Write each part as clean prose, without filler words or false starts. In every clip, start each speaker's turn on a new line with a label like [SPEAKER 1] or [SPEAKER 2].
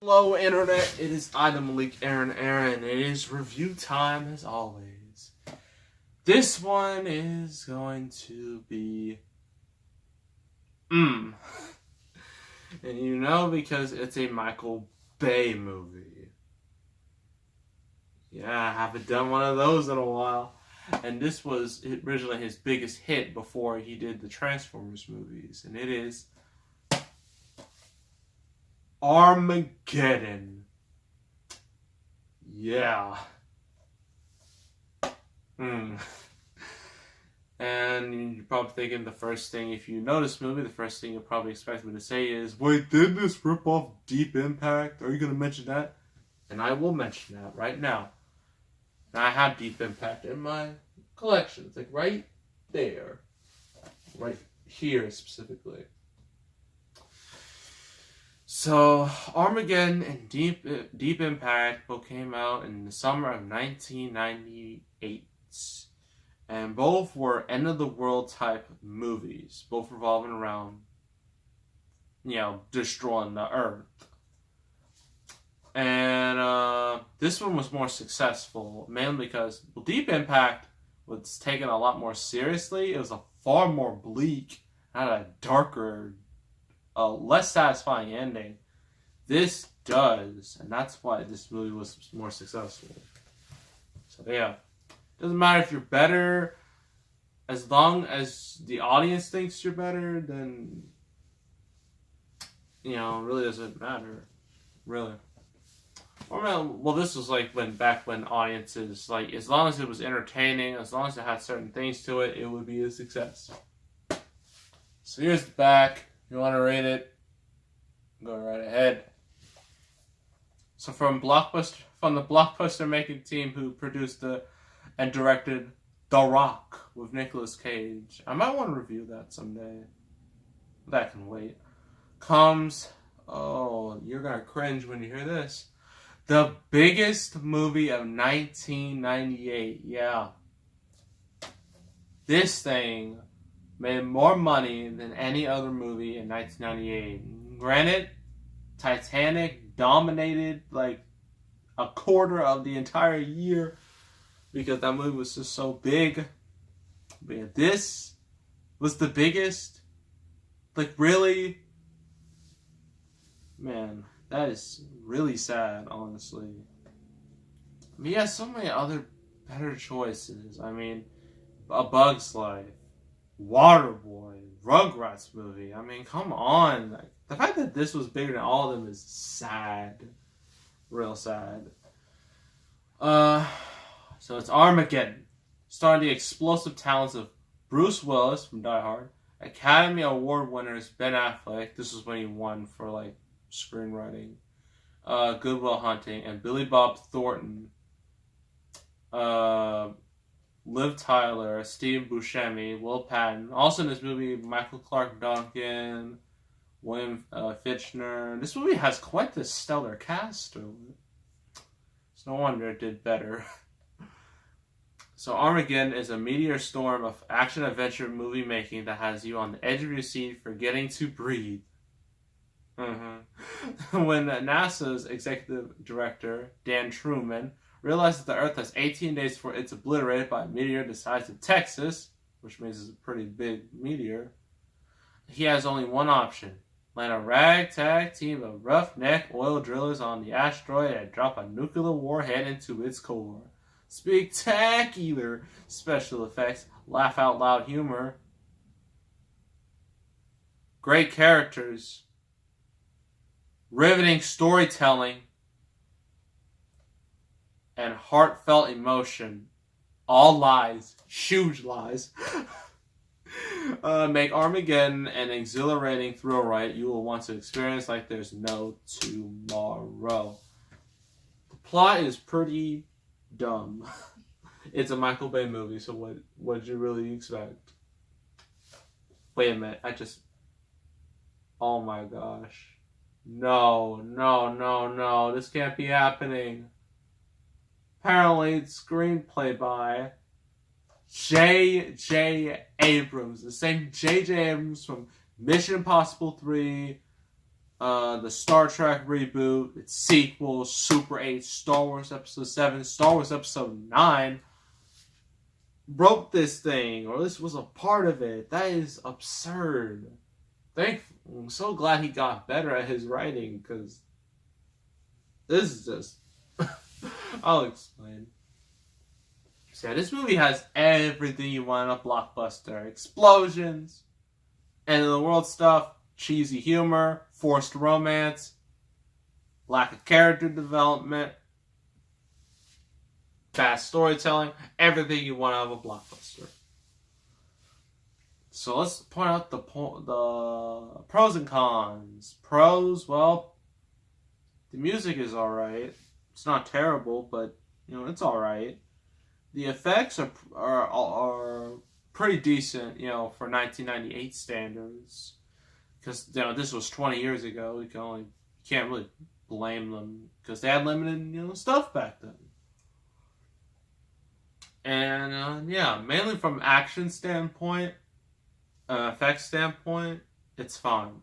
[SPEAKER 1] Hello internet, it is I the Malik Aaron. It is review time as always. This one is going to be and you know, because it's a Michael Bay movie. Yeah, I haven't done one of those in a while. And this was originally his biggest hit before he did the Transformers movies. And it is Armageddon. Yeah. And you're probably thinking the first thing, if you know this movie, the first thing you'll probably expect me to say is, wait, didn't this rip off Deep Impact? Are you going to mention that? And I will mention that right now. And I have Deep Impact in my collection. It's like right there. Right here specifically. So, Armageddon and Deep Impact both came out in the summer of 1998. And both were end-of-the-world type movies. Both revolving around, destroying the Earth. And this one was more successful, mainly because Deep Impact was taken a lot more seriously. It was a far more bleak, had a darker, less satisfying ending. This does, and that's why this movie was more successful. So yeah, doesn't matter if you're better, as long as the audience thinks you're better, then it really doesn't matter, really. Well, this was back when audiences, as long as it was entertaining, as long as it had certain things to it, it would be a success. So here's the back. You want to rate it? Go right ahead. So from the blockbuster making team who produced and directed The Rock with Nicolas Cage. I might want to review that someday. That can wait. Comes, you're gonna cringe when you hear this, the biggest movie of 1998. Yeah. This thing made more money than any other movie in 1998. Granted, Titanic dominated a quarter of the entire year because that movie was just so big. But yeah, this was the biggest. Really? Man, that is really sad, honestly. But yeah, so many other better choices. I mean, A Bug's Life, Waterboy, Rugrats movie. I mean, come on. The fact that this was bigger than all of them is sad. Real sad. So it's Armageddon. Starring the explosive talents of Bruce Willis from Die Hard, Academy Award winners Ben Affleck. This was when he won for screenwriting. Good Will Hunting and Billy Bob Thornton. Liv Tyler, Steve Buscemi, Will Patton. Also in this movie, Michael Clark Duncan, William Fichtner. This movie has quite the stellar cast. It's no wonder it did better. So Armageddon is a meteor storm of action-adventure movie making that has you on the edge of your seat forgetting to breathe. When NASA's executive director, Dan Truman, realizes the Earth has 18 days before it's obliterated by a meteor the size of Texas, which means it's a pretty big meteor, he has only one option. Land a ragtag team of roughneck oil drillers on the asteroid and drop a nuclear warhead into its core. Spectacular special effects, laugh out loud humor, great characters, riveting storytelling, and heartfelt emotion. All lies. Huge lies. Make Armageddon an exhilarating thrill ride you will want to experience like there's no tomorrow. The plot is pretty dumb. It's a Michael Bay movie, so what did you really expect? Wait a minute, oh my gosh. No, this can't be happening. Apparently, it's screenplay by J.J. Abrams. The same J.J. Abrams from Mission Impossible 3, the Star Trek reboot, its sequels, Super 8, Star Wars Episode 7, Star Wars Episode 9, wrote this thing, or this was a part of it. That is absurd. I'm so glad he got better at his writing, because this is just... I'll explain. So yeah, this movie has everything you want in a blockbuster. Explosions, end of the world stuff, cheesy humor, forced romance, lack of character development, fast storytelling, everything you want out of a blockbuster. So let's point out the pros and cons. Pros, well, the music is alright. It's not terrible, but it's alright. The effects are pretty decent, for 1998 standards. Because this was 20 years ago. You can't really blame them because they had limited stuff back then. And mainly from action standpoint, effects standpoint, it's fine.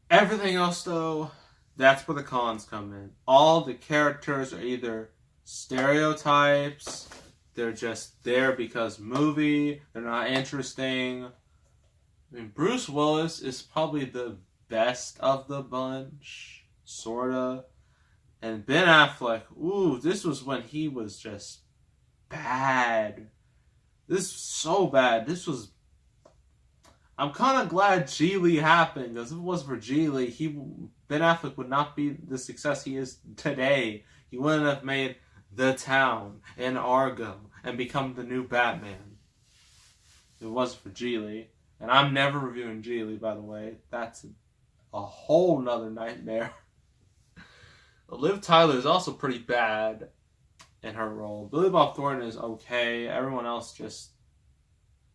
[SPEAKER 1] Everything else though, that's where the cons come in. All the characters are either stereotypes, they're just there because movie, they're not interesting. I mean, Bruce Willis is probably the best of the bunch, sorta. And Ben Affleck, this was when he was just bad. This was so bad. I'm kind of glad Geely happened, because if it wasn't for Geely, Ben Affleck would not be the success he is today. He wouldn't have made The Town and Argo and become the new Batman. If it wasn't for Geely. And I'm never reviewing Geely, by the way. That's a whole nother nightmare. Liv Tyler is also pretty bad in her role. Billy Bob Thornton is okay. Everyone else just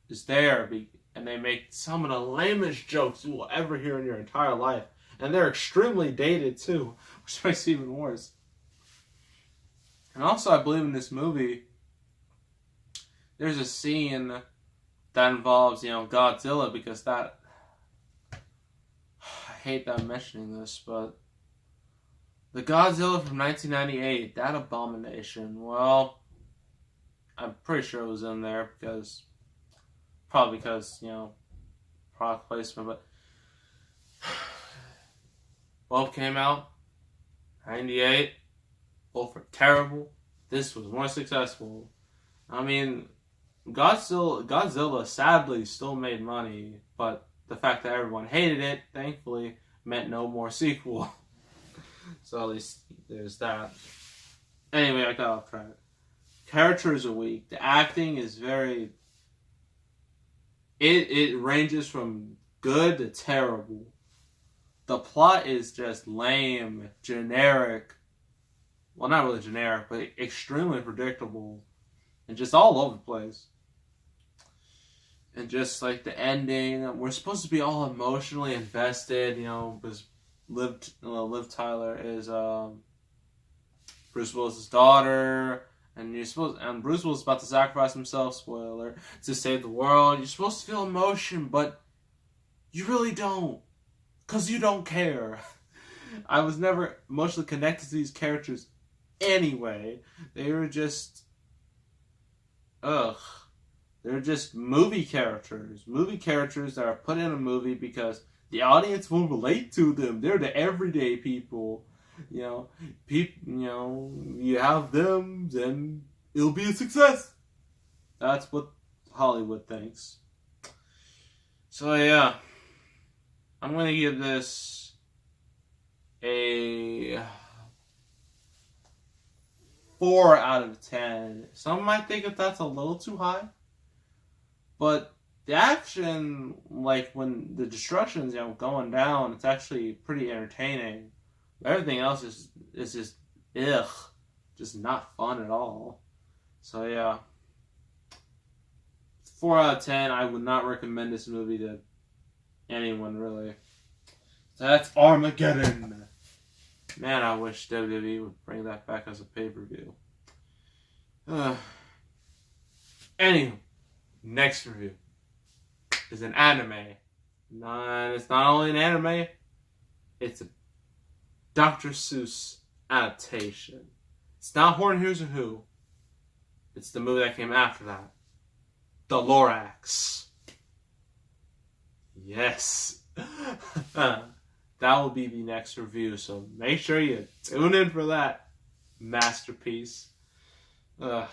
[SPEAKER 1] is there. And they make some of the lamest jokes you will ever hear in your entire life. And they're extremely dated, too. Which makes it even worse. And also, I believe in this movie, there's a scene that involves, Godzilla, because that... I hate that I'm mentioning this, but... The Godzilla from 1998, that abomination, well... I'm pretty sure it was in there, because... Probably because, product placement, but... Both came out, 98, both were terrible. This was more successful. I mean... Godzilla sadly still made money, but the fact that everyone hated it, thankfully, meant no more sequel. So at least there's that. Anyway, I got off track. Characters are weak. The acting is very... It ranges from good to terrible. The plot is just lame, generic. Well, not really generic, but extremely predictable. And just all over the place. And just like the ending, we're supposed to be all emotionally invested, because Liv Tyler is Bruce Willis' daughter, and Bruce Willis is about to sacrifice himself, spoiler, to save the world. You're supposed to feel emotion, but you really don't, because you don't care. I was never emotionally connected to these characters anyway. They were just... They're just movie characters. Movie characters that are put in a movie because the audience will relate to them. They're the everyday people. You have them, then it'll be a success. That's what Hollywood thinks. So yeah, I'm going to give this a 4 out of 10. Some might think that that's a little too high. But the action, like when the destruction's going down, it's actually pretty entertaining. Everything else is just just not fun at all. So yeah, 4 out of 10. I would not recommend this movie to anyone really. So that's Armageddon. Man, I wish WWE would bring that back as a pay-per-view. Anywho. Next review is an anime. It's not only an anime, It's a Dr. Seuss adaptation. It's not Horn Hears a Who. It's the movie that came after that. The Lorax. Yes. That will be the next review, so make sure you tune in for that masterpiece.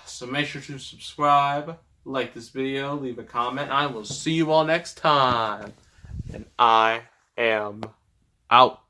[SPEAKER 1] So make sure to subscribe, like this video, leave a comment. I will see you all next time. And I am out.